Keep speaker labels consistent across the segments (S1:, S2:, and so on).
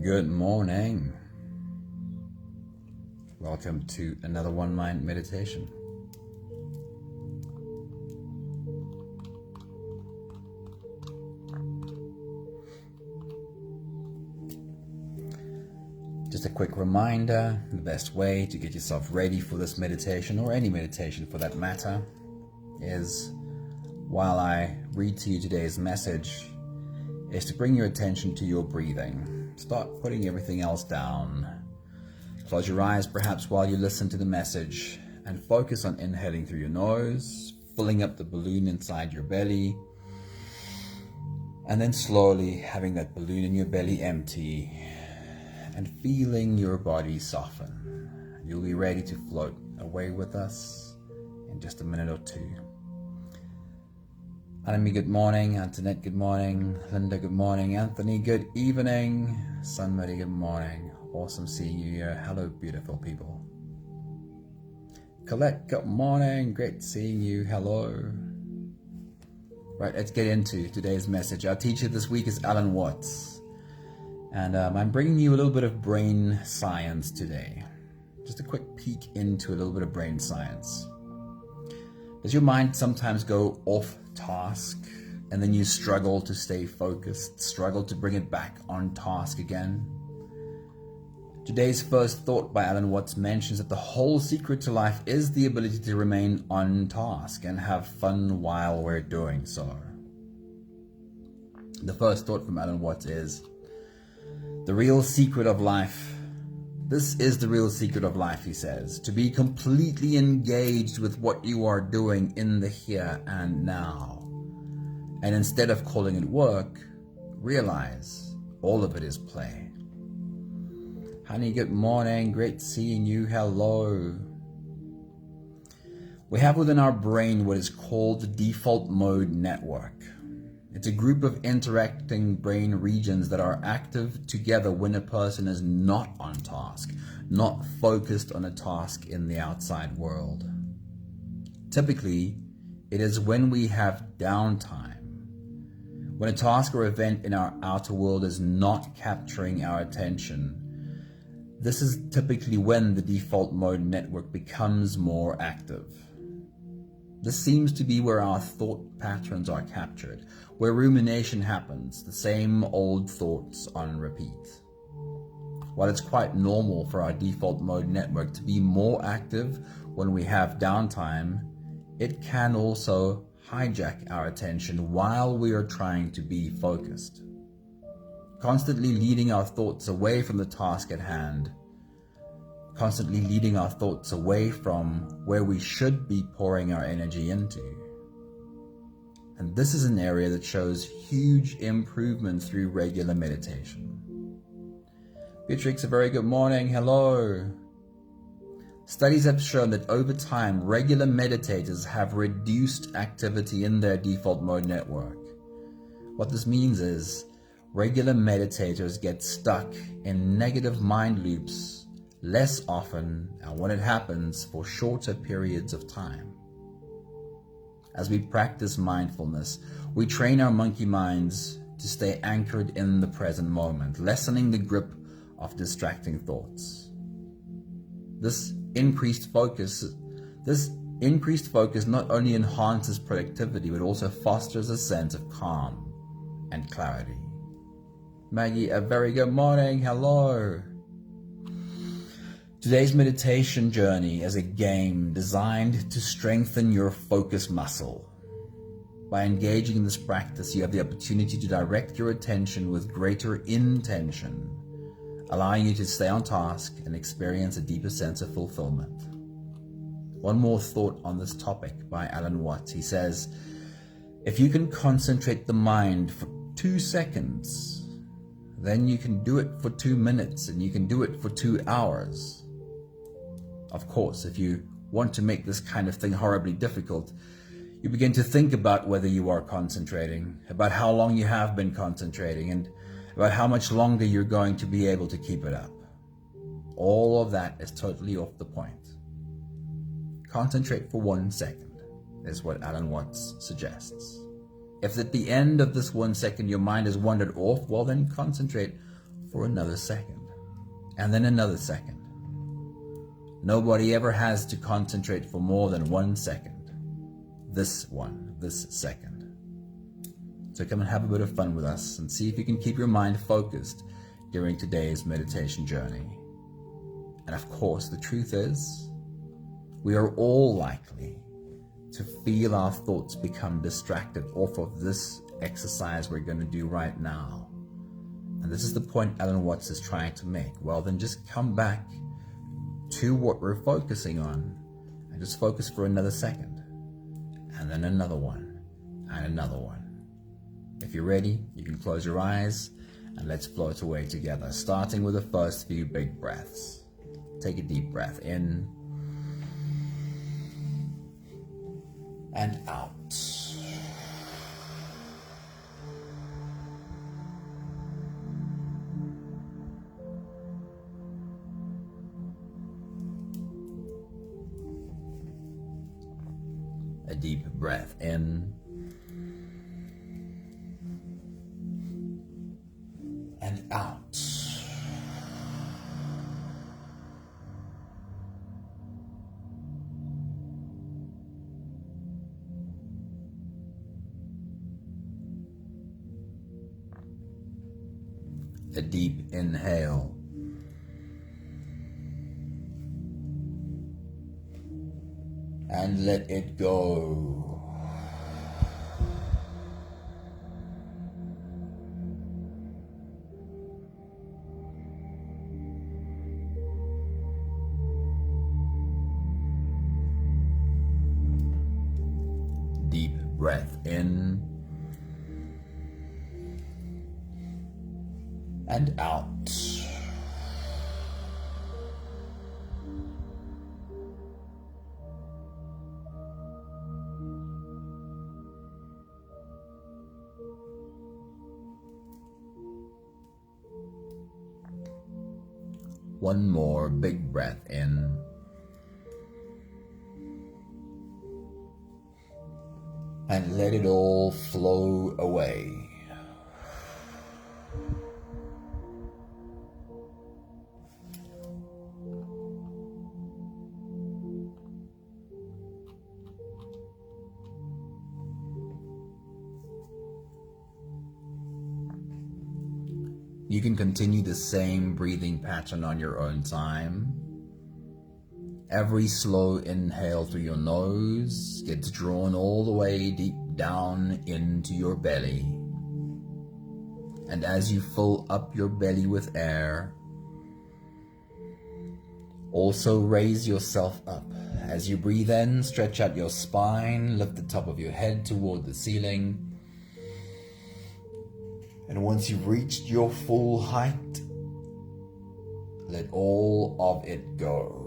S1: Good morning. Welcome to another One Mind meditation. Just a quick reminder, the best way to get yourself ready for this meditation, or any meditation for that matter, is while I read to you today's message, is to bring your attention to your breathing. Start putting everything else down. Close your eyes perhaps while you listen to the message and focus on inhaling through your nose, filling up the balloon inside your belly, and then slowly having that balloon in your belly empty and feeling your body soften. You'll be ready to float away with us in just a minute or two. Anami, good morning. Antoinette, good morning. Linda, good morning. Anthony, good evening. Sunmary, good morning. Awesome seeing you here. Hello, beautiful people. Colette, good morning. Great seeing you. Hello. Right, let's get into today's message. Our teacher this week is Alan Watts. And I'm bringing you a little bit of brain science today. Just a quick peek into a little bit of brain science. Does your mind sometimes go off task and then you struggle to stay focused, struggle to bring it back on task again? Today's first thought by Alan Watts mentions that the whole secret to life is the ability to remain on task and have fun while we're doing so. The first thought from Alan Watts is, the real secret of life, this is the real secret of life, he says, to be completely engaged with what you are doing in the here and now. And instead of calling it work, realize all of it is play. Honey, good morning. Great seeing you. Hello. We have within our brain what is called the default mode network. It's a group of interacting brain regions that are active together when a person is not on task, not focused on a task in the outside world. Typically, it is when we have downtime, when a task or event in our outer world is not capturing our attention. This is typically when the default mode network becomes more active. This seems to be where our thought patterns are captured, where rumination happens, the same old thoughts on repeat. While it's quite normal for our default mode network to be more active when we have downtime, it can also hijack our attention while we are trying to be focused, constantly leading our thoughts away from the task at hand, constantly leading our thoughts away from where we should be pouring our energy into. And this is an area that shows huge improvement through regular meditation. Beatrix, a very good morning. Hello. Studies have shown that over time, regular meditators have reduced activity in their default mode network. What this means is regular meditators get stuck in negative mind loops less often, and when it happens, for shorter periods of time. As we practice mindfulness, we train our monkey minds to stay anchored in the present moment, lessening the grip of distracting thoughts. This increased focus not only enhances productivity, but also fosters a sense of calm and clarity. Maggie, a very good morning. Hello. Today's meditation journey is a game designed to strengthen your focus muscle. By engaging in this practice, you have the opportunity to direct your attention with greater intention, allowing you to stay on task and experience a deeper sense of fulfillment. One more thought on this topic by Alan Watts. He says, if you can concentrate the mind for 2 seconds, then you can do it for 2 minutes and you can do it for 2 hours. Of course, if you want to make this kind of thing horribly difficult, you begin to think about whether you are concentrating, about how long you have been concentrating, and about how much longer you're going to be able to keep it up. All of that is totally off the point. Concentrate for 1 second is what Alan Watts suggests. If at the end of this 1 second your mind has wandered off, well then concentrate for another second, and then another second. Nobody ever has to concentrate for more than 1 second. This second. So come and have a bit of fun with us and see if you can keep your mind focused during today's meditation journey. And of course, the truth is, we are all likely to feel our thoughts become distracted off of this exercise we're going to do right now. And this is the point Alan Watts is trying to make. Well, then just come back to what we're focusing on and just focus for another second, and then another one, and another one. If you're ready, you can close your eyes and let's float away together, starting with the first few big breaths. Take a deep breath in and out. A deep breath in and out. A deep inhale and let it go. Deep breath in and out. One more big breath in and let it all flow away. You can continue the same breathing pattern on your own time. Every slow inhale through your nose gets drawn all the way deep down into your belly. And as you fill up your belly with air, also raise yourself up. As you breathe in, stretch out your spine, lift the top of your head toward the ceiling. And once you've reached your full height, let all of it go.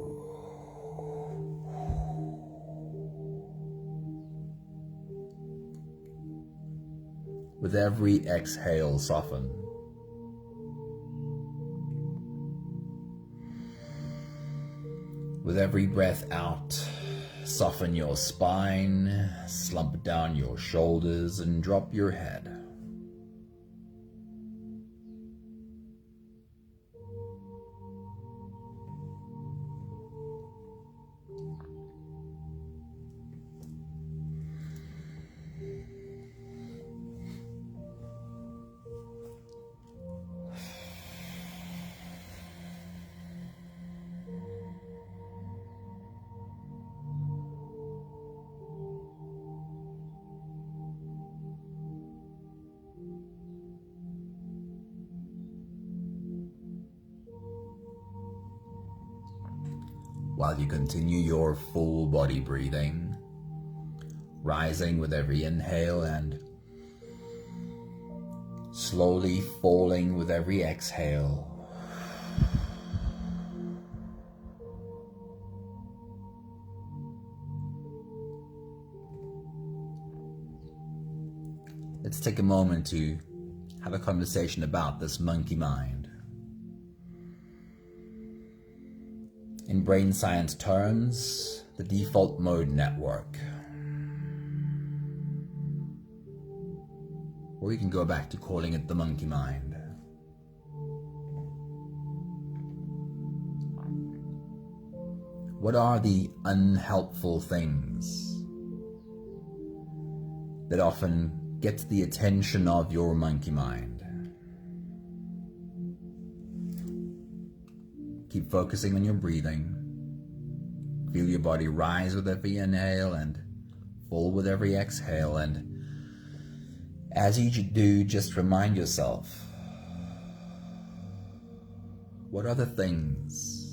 S1: With every exhale, soften. With every breath out, soften your spine, slump down your shoulders, and drop your head. While you continue your full body breathing, rising with every inhale and slowly falling with every exhale. Let's take a moment to have a conversation about this monkey mind. In brain science terms, the default mode network. Or you can go back to calling it the monkey mind. What are the unhelpful things that often get the attention of your monkey mind? Keep focusing on your breathing. Feel your body rise with every inhale and fall with every exhale. And as you do, just remind yourself, what are the things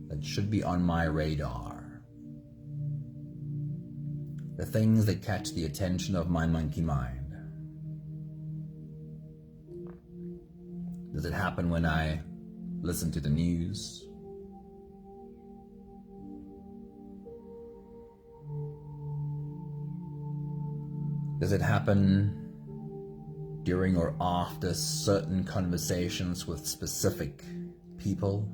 S1: that should be on my radar? The things that catch the attention of my monkey mind. Does it happen when I listen to the news? Does it happen during or after certain conversations with specific people?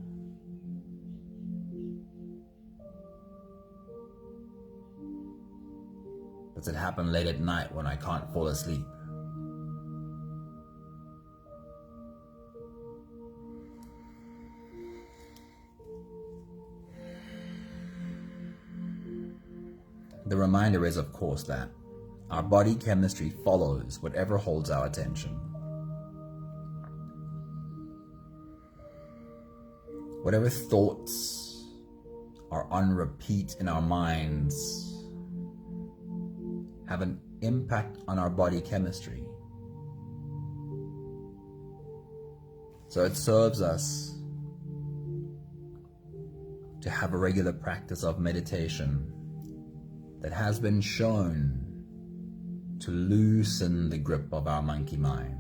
S1: Does it happen late at night when I can't fall asleep? The reminder is, of course, that our body chemistry follows whatever holds our attention. Whatever thoughts are on repeat in our minds have an impact on our body chemistry. So it serves us to have a regular practice of meditation that has been shown to loosen the grip of our monkey mind.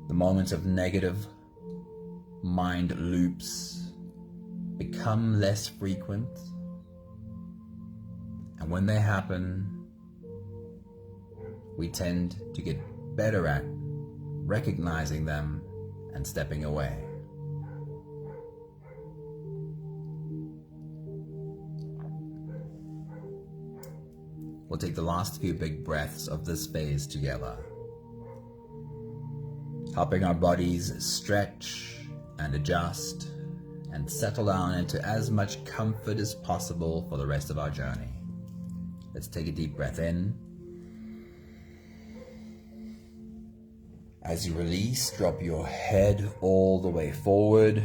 S1: The moments of negative mind loops become less frequent, and when they happen, we tend to get better at recognizing them and stepping away. We'll take the last few big breaths of this phase together, helping our bodies stretch and adjust and settle down into as much comfort as possible for the rest of our journey. Let's take a deep breath in. As you release, drop your head all the way forward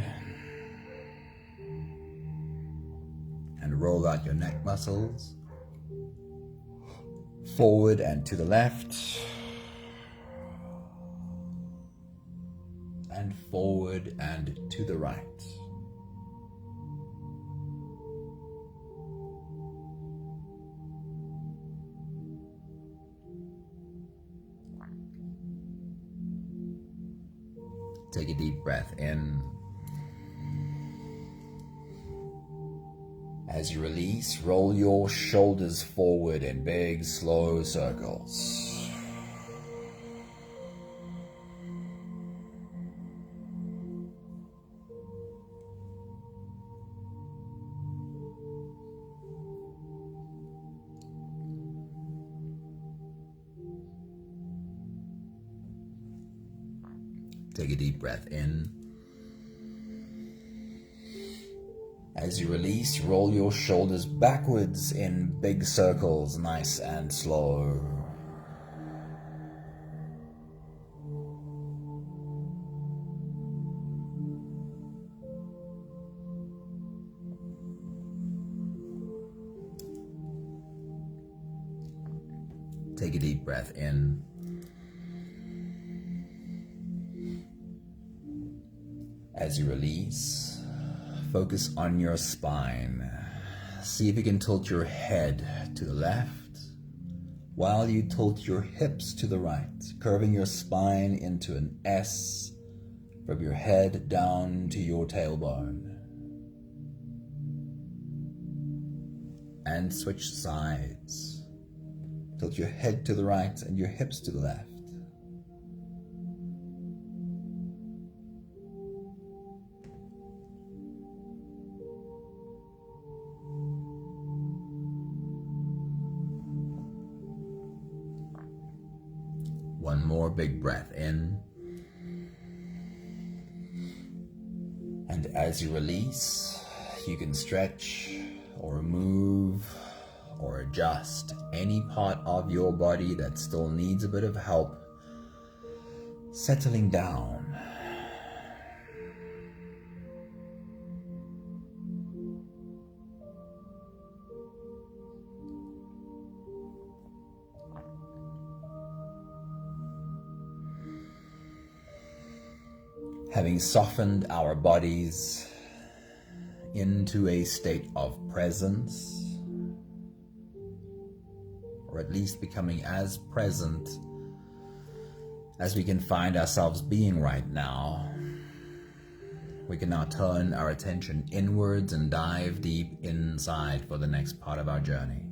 S1: and roll out your neck muscles. Forward and to the left, and forward and to the right. Take a deep breath in. As you release, roll your shoulders forward in big, slow circles. Take a deep breath in. As you release, roll your shoulders backwards in big circles, nice and slow. Take a deep breath in. As you release, focus on your spine. See if you can tilt your head to the left while you tilt your hips to the right, curving your spine into an S from your head down to your tailbone. And switch sides. Tilt your head to the right and your hips to the left. One more big breath in. And as you release, you can stretch or remove or adjust any part of your body that still needs a bit of help settling down. Having softened our bodies into a state of presence, or at least becoming as present as we can find ourselves being right now, we can now turn our attention inwards and dive deep inside for the next part of our journey.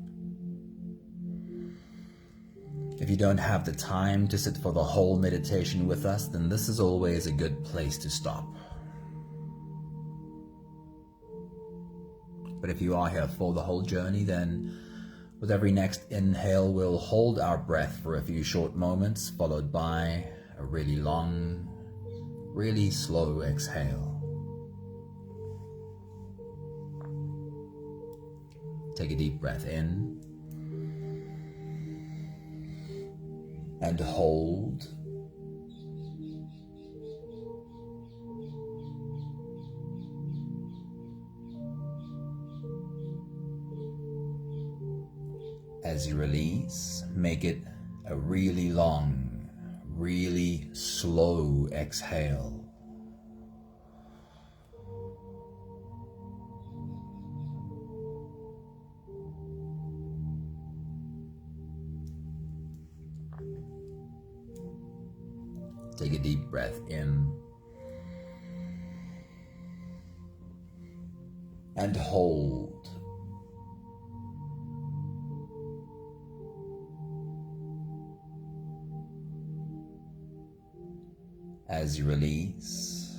S1: If you don't have the time to sit for the whole meditation with us, then this is always a good place to stop. But if you are here for the whole journey, then with every next inhale, we'll hold our breath for a few short moments, followed by a really long, really slow exhale. Take a deep breath in and hold. As you release, make it a really long, really slow exhale. Take a deep breath in and hold. As you release,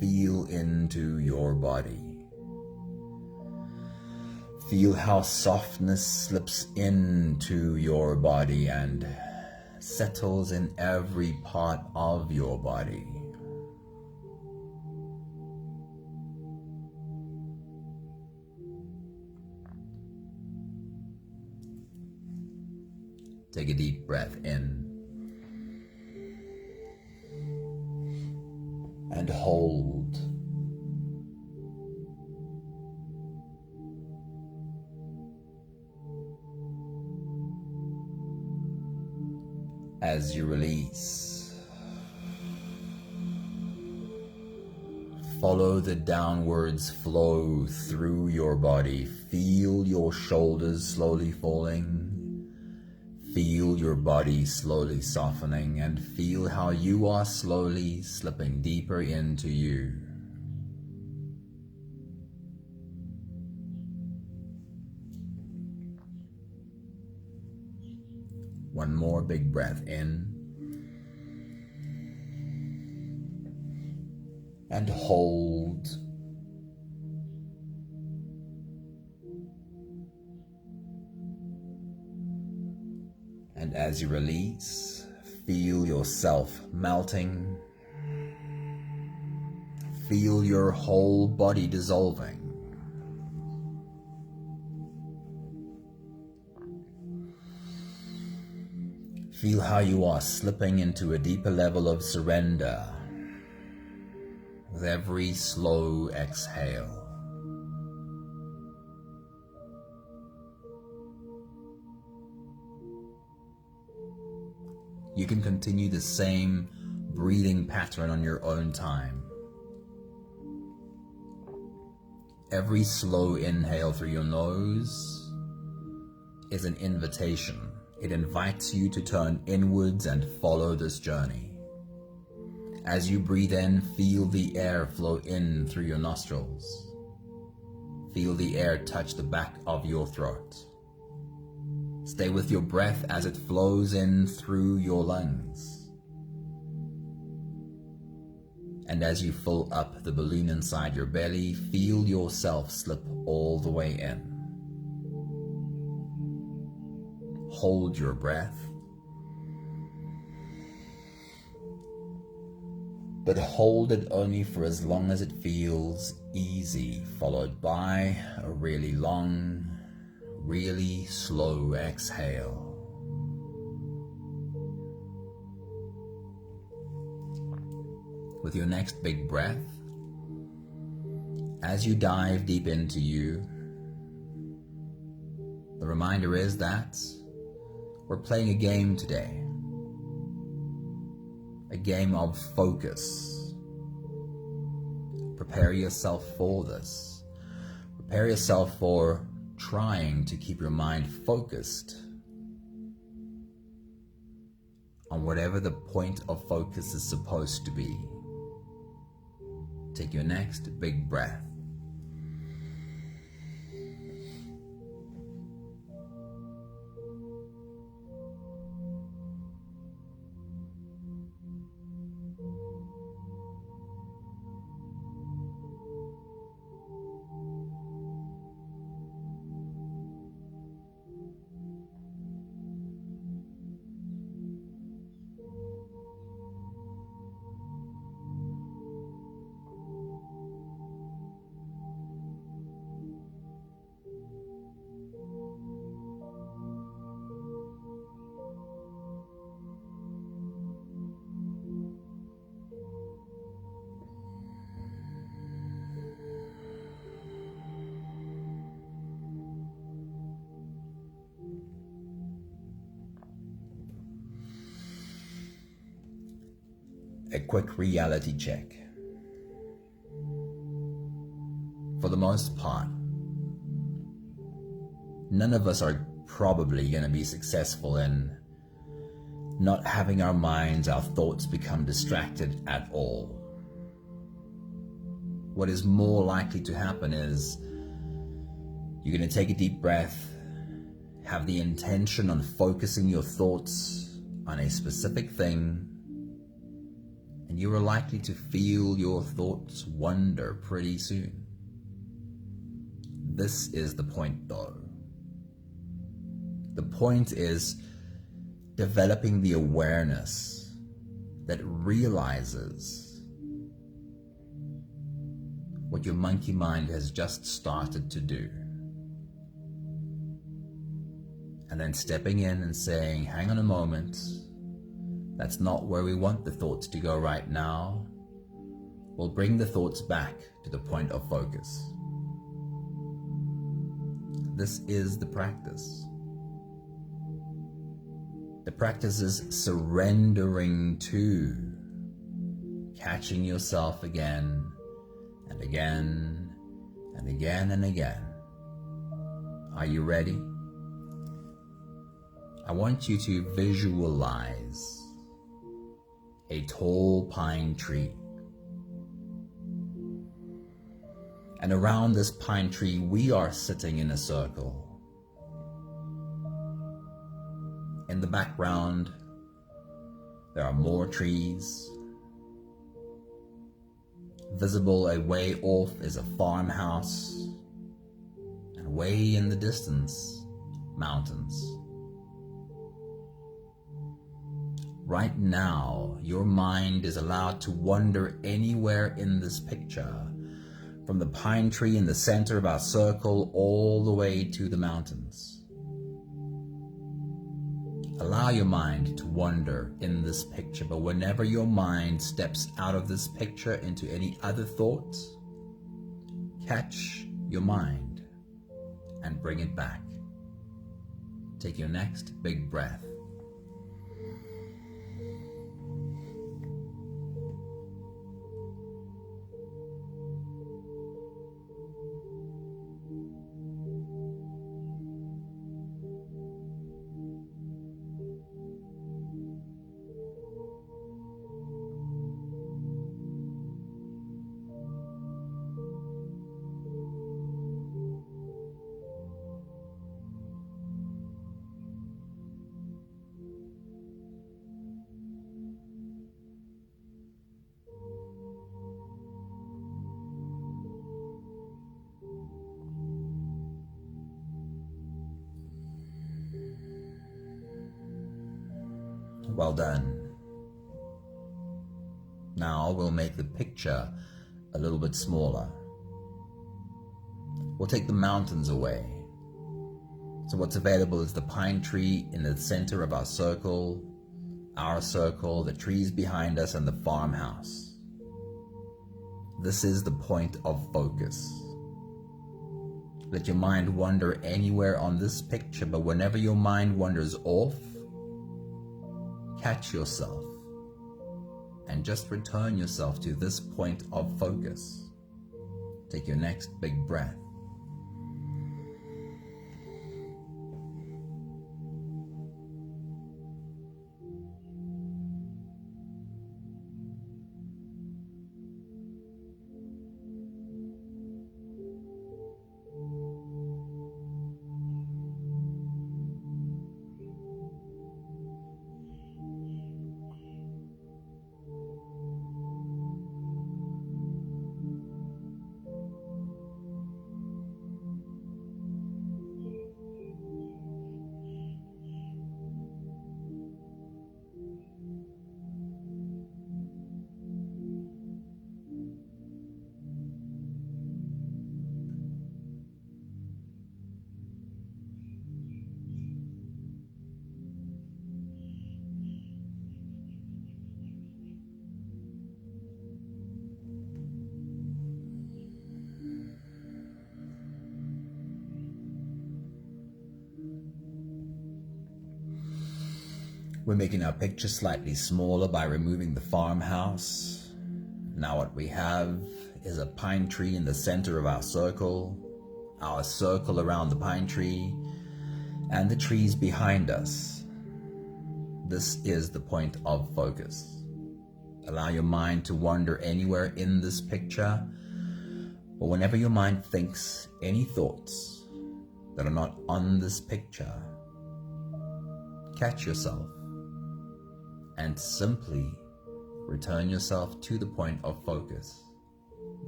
S1: feel into your body. Feel how softness slips into your body and settles in every part of your body. Take a deep breath in and hold. As you release, follow the downwards flow through your body. Feel your shoulders slowly falling. Feel your body slowly softening, and feel how you are slowly slipping deeper into you. One more big breath in and hold. And as you release, feel yourself melting. Feel your whole body dissolving. Feel how you are slipping into a deeper level of surrender with every slow exhale. You can continue the same breathing pattern on your own time. Every slow inhale through your nose is an invitation. It invites you to turn inwards and follow this journey. As you breathe in, feel the air flow in through your nostrils. Feel the air touch the back of your throat. Stay with your breath as it flows in through your lungs. And as you fill up the balloon inside your belly, feel yourself slip all the way in. hold your breath, but hold it only for as long as it feels easy, followed by a really long, really slow exhale. With your next big breath, as you dive deep into you, the reminder is that we're playing a game today. A game of focus. Prepare yourself for this. Prepare yourself for trying to keep your mind focused on whatever the point of focus is supposed to be. Take your next big breath. A quick reality check. For the most part, none of us are probably going to be successful in not having our minds, our thoughts become distracted at all. What is more likely to happen is you're going to take a deep breath, have the intention on focusing your thoughts on a specific thing, and you are likely to feel your thoughts wander pretty soon. This is the point though. The point is developing the awareness that realizes what your monkey mind has just started to do. And then stepping in and saying, hang on a moment, that's not where we want the thoughts to go right now. We'll bring the thoughts back to the point of focus. This is the practice. The practice is surrendering to catching yourself again and again and again and again. Are you ready? I want you to visualize a tall pine tree. And around this pine tree, we are sitting in a circle. In the background, there are more trees. Visible a way off is a farmhouse, and way in the distance, mountains. Right now, your mind is allowed to wander anywhere in this picture, from the pine tree in the center of our circle all the way to the mountains. Allow your mind to wander in this picture, but whenever your mind steps out of this picture into any other thought, catch your mind and bring it back. Take your next big breath. Well done. Now we'll make the picture a little bit smaller. We'll take the mountains away. So what's available is the pine tree in the center of our circle, the trees behind us, and the farmhouse. This is the point of focus. Let your mind wander anywhere on this picture, but whenever your mind wanders off, catch yourself and just return yourself to this point of focus. Take your next big breath. We're making our picture slightly smaller by removing the farmhouse. Now what we have is a pine tree in the center of our circle around the pine tree, and the trees behind us. This is the point of focus. Allow your mind to wander anywhere in this picture, but whenever your mind thinks any thoughts that are not on this picture, catch yourself and simply return yourself to the point of focus.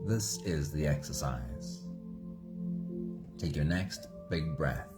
S1: This is the exercise. Take your next big breath.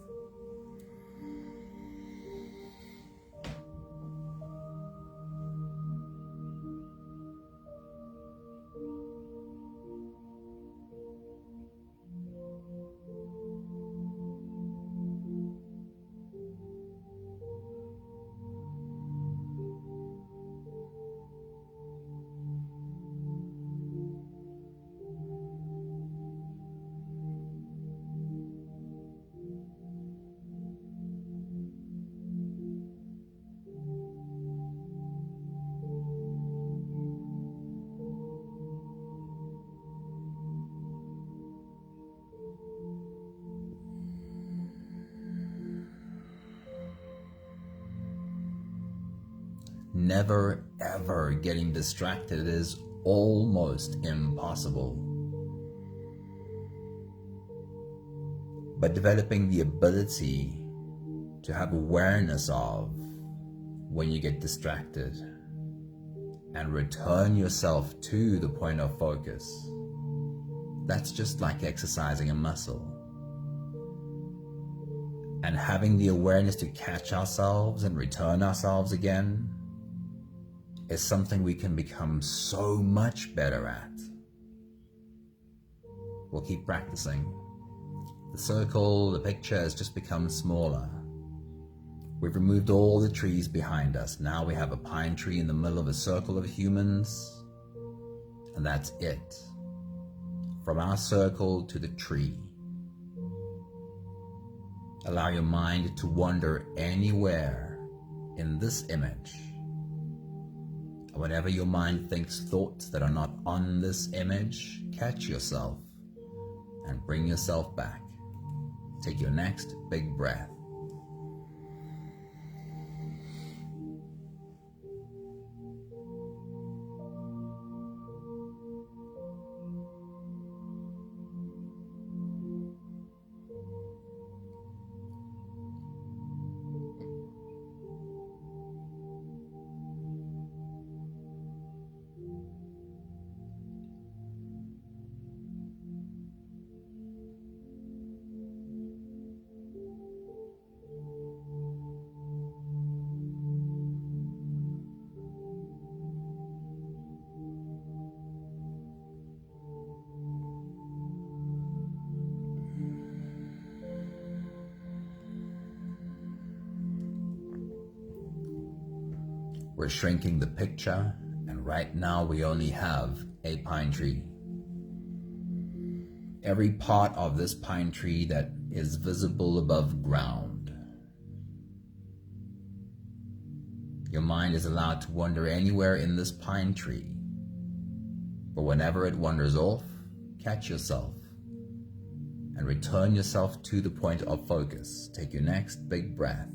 S1: Never ever getting distracted is almost impossible. But developing the ability to have awareness of when you get distracted and return yourself to the point of focus, that's just like exercising a muscle. And having the awareness to catch ourselves and return ourselves again is something we can become so much better at. We'll keep practicing. The circle, the picture has just become smaller. We've removed all the trees behind us. Now we have a pine tree in the middle of a circle of humans, and that's it. From our circle to the tree. Allow your mind to wander anywhere in this image. Whenever your mind thinks thoughts that are not on this image, catch yourself and bring yourself back. Take your next big breath. We're shrinking the picture, and right now we only have a pine tree. Every part of this pine tree that is visible above ground. Your mind is allowed to wander anywhere in this pine tree, but whenever it wanders off, catch yourself and return yourself to the point of focus. Take your next big breath.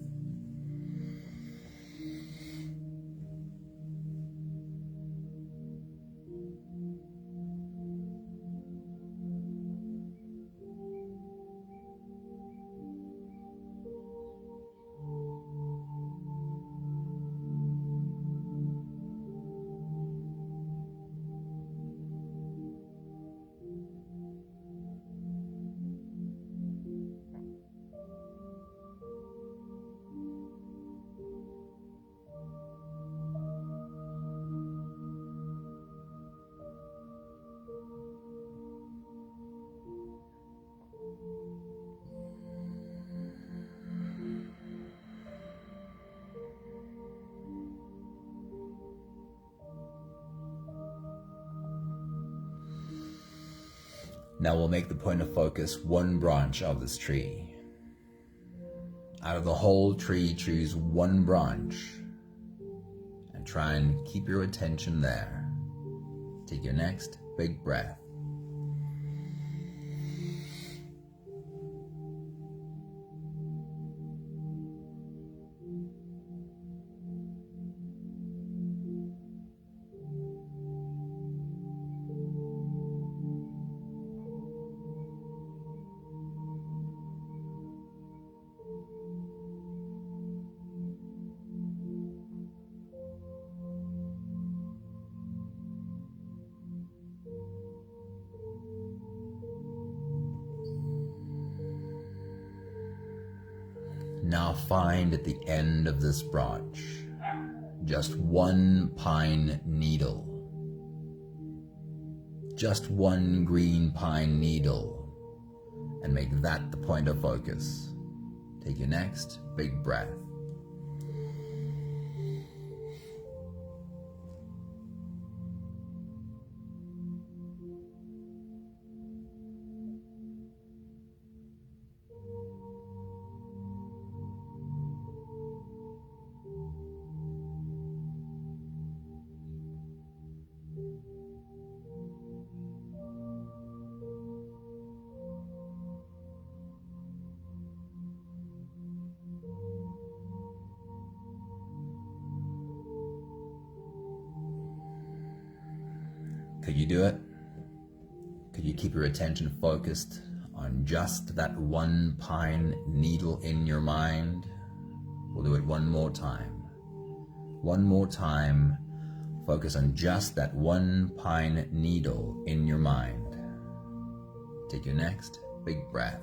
S1: Now we'll make the point of focus one branch of this tree. Out of the whole tree, choose one branch and try and keep your attention there. Take your next big breath. Now find at the end of this branch just one pine needle. Just one green pine needle, and make that the point of focus. Take your next big breath. Could you do it? Could you keep your attention focused on just that one pine needle in your mind? We'll do it one more time. One more time, focus on just that one pine needle in your mind. Take your next big breath.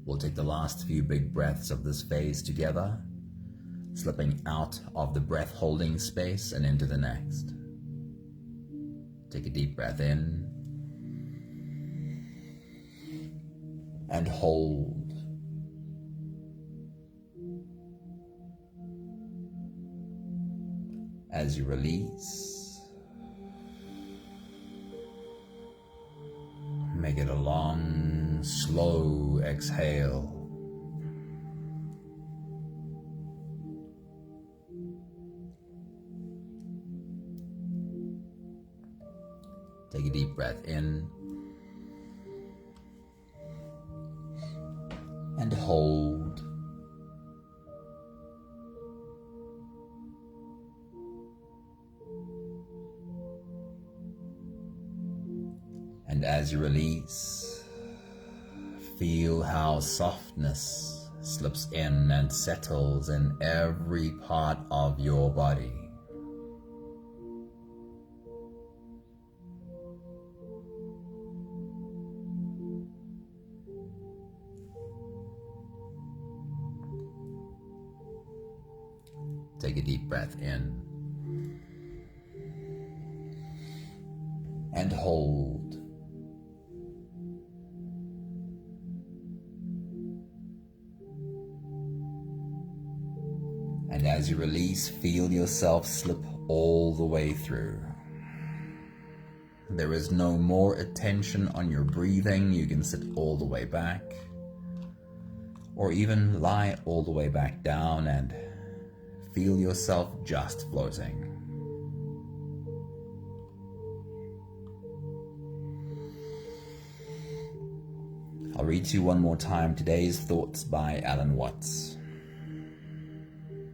S1: We'll take the last few big breaths of this phase together, slipping out of the breath holding space and into the next. Take a deep breath in and hold. As you release, make it a long, slow exhale. Take a deep breath in and hold. And as you release, feel how softness slips in and settles in every part of your body. Take a deep breath in and hold. And as you release, feel yourself slip all the way through. There is no more attention on your breathing. You can sit all the way back, or even lie all the way back down and feel yourself just floating. I'll read to you one more time today's thoughts by Alan Watts.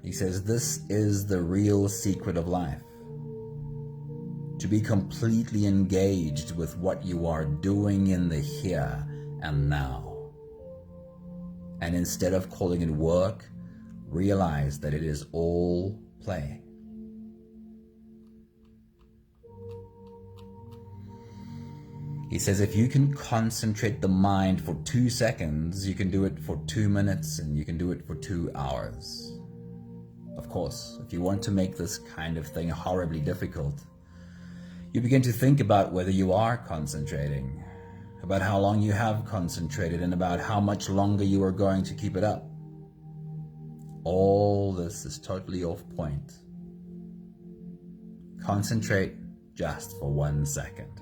S1: He says, "This is the real secret of life. To be completely engaged with what you are doing in the here and now. And instead of calling it work, realize that it is all play." He says, if you can concentrate the mind for 2 seconds, you can do it for 2 minutes, and you can do it for 2 hours. Of course, if you want to make this kind of thing horribly difficult, you begin to think about whether you are concentrating, about how long you have concentrated, and about how much longer you are going to keep it up. All this is totally off point. Concentrate just for 1 second.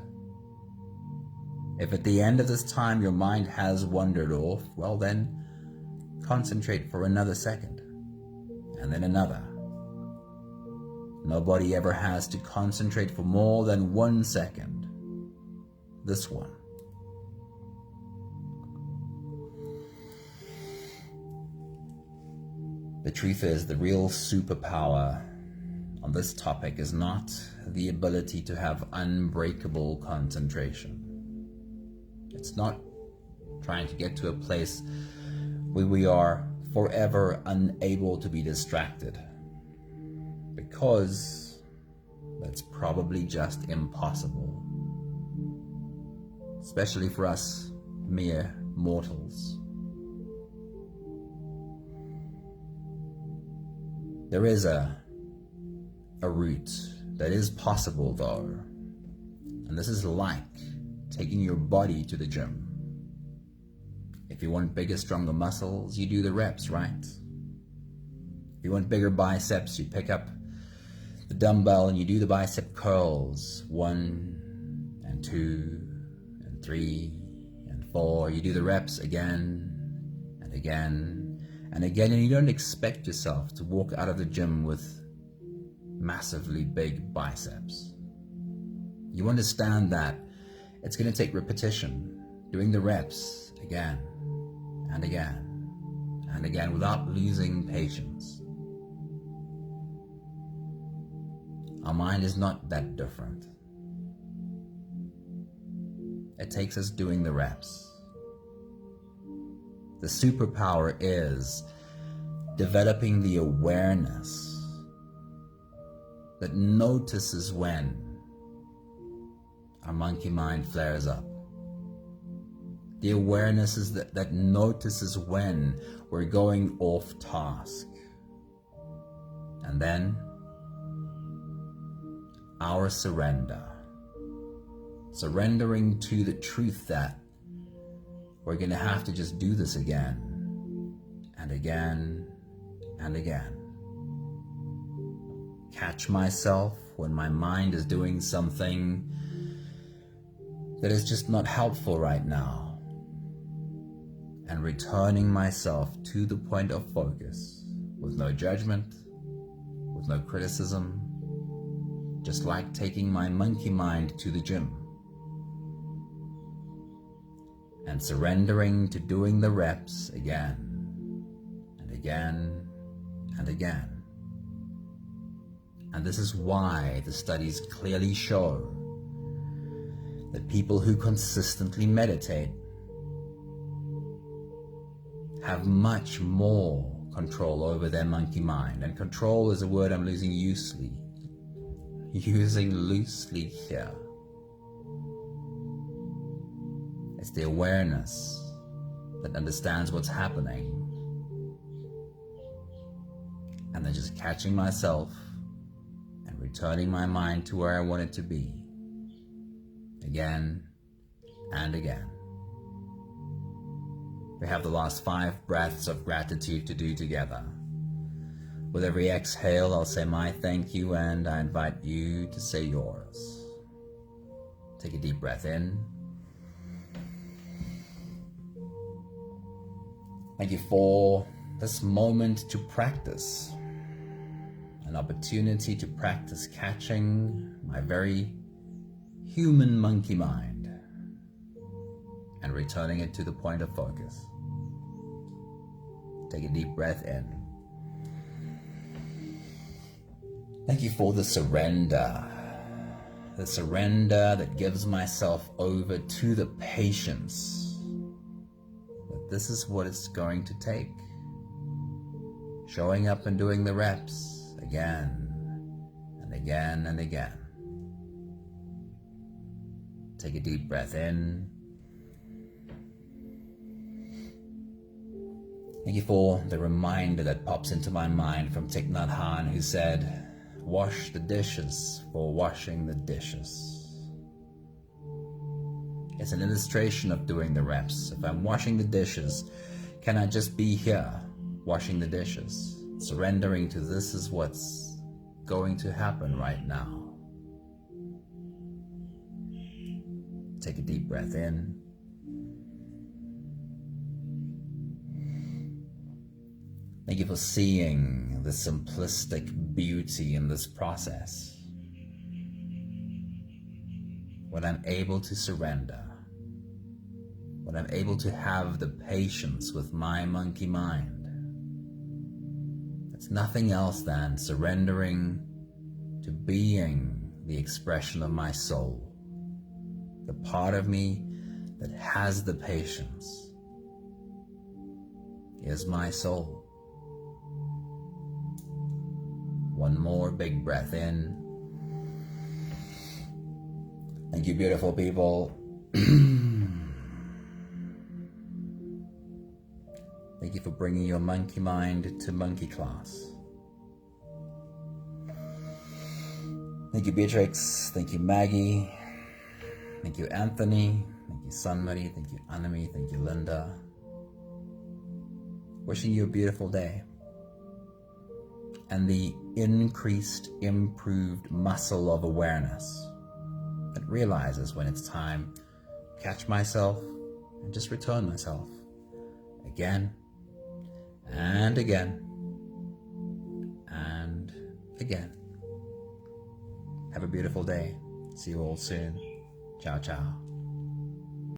S1: If at the end of this time your mind has wandered off, well then, concentrate for another second, and then another. Nobody ever has to concentrate for more than 1 second. This one. The truth is, the real superpower on this topic is not the ability to have unbreakable concentration. It's not trying to get to a place where we are forever unable to be distracted, because that's probably just impossible, especially for us mere mortals. There is a route that is possible though, and this is like taking your body to the gym. If you want bigger, stronger muscles, you do the reps, right? If you want bigger biceps, you pick up the dumbbell and you do the bicep curls. 1 and 2 and 3 and 4. You do the reps again and again and again, and you don't expect yourself to walk out of the gym with massively big biceps. You understand that it's going to take repetition, doing the reps again and again and again without losing patience. Our mind is not that different. It takes us doing the reps. The superpower is developing the awareness that notices when our monkey mind flares up. The awareness is that notices when we're going off task. And then our surrender. Surrendering to the truth that we're going to have to just do this again and again and again. Catch myself when my mind is doing something that is just not helpful right now, and returning myself to the point of focus with no judgment, with no criticism, just like taking my monkey mind to the gym. and surrendering to doing the reps again and again and again. And this is why the studies clearly show that people who consistently meditate have much more control over their monkey mind. And control is a word I'm using loosely here. It's the awareness that understands what's happening, and then just catching myself and returning my mind to where I want it to be, again and again. We have the last 5 breaths of gratitude to do together. With every exhale, I'll say my thank you, and I invite you to say yours. Take a deep breath in. Thank you for this moment to practice, an opportunity to practice catching my very human monkey mind and returning it to the point of focus. Take a deep breath in. Thank you for the surrender that gives myself over to the patience that this is what it's going to take. Showing up and doing the reps again and again and again. Take a deep breath in. Thank you for the reminder that pops into my mind from Thich Nhat Hanh, who said, "Wash the dishes for washing the dishes." It's an illustration of doing the reps. If I'm washing the dishes, can I just be here washing the dishes, surrendering to this is what's going to happen right now? Take a deep breath in. Thank you for seeing the simplistic beauty in this process. When I'm able to surrender, when I'm able to have the patience with my monkey mind, it's nothing else than surrendering to being the expression of my soul, the part of me that has the patience is my soul. One more big breath in. Thank you, beautiful people. Thank you for bringing your monkey mind to monkey class. Thank you, Beatrix. Thank you, Maggie. Thank you, Anthony. Thank you, Sunmari. Thank you, Anami. Thank you, Linda. Wishing you a beautiful day. And the increased, improved muscle of awareness that realizes when it's time to catch myself and just return myself again and again and again. Have a beautiful day. See you all soon. Ciao, ciao.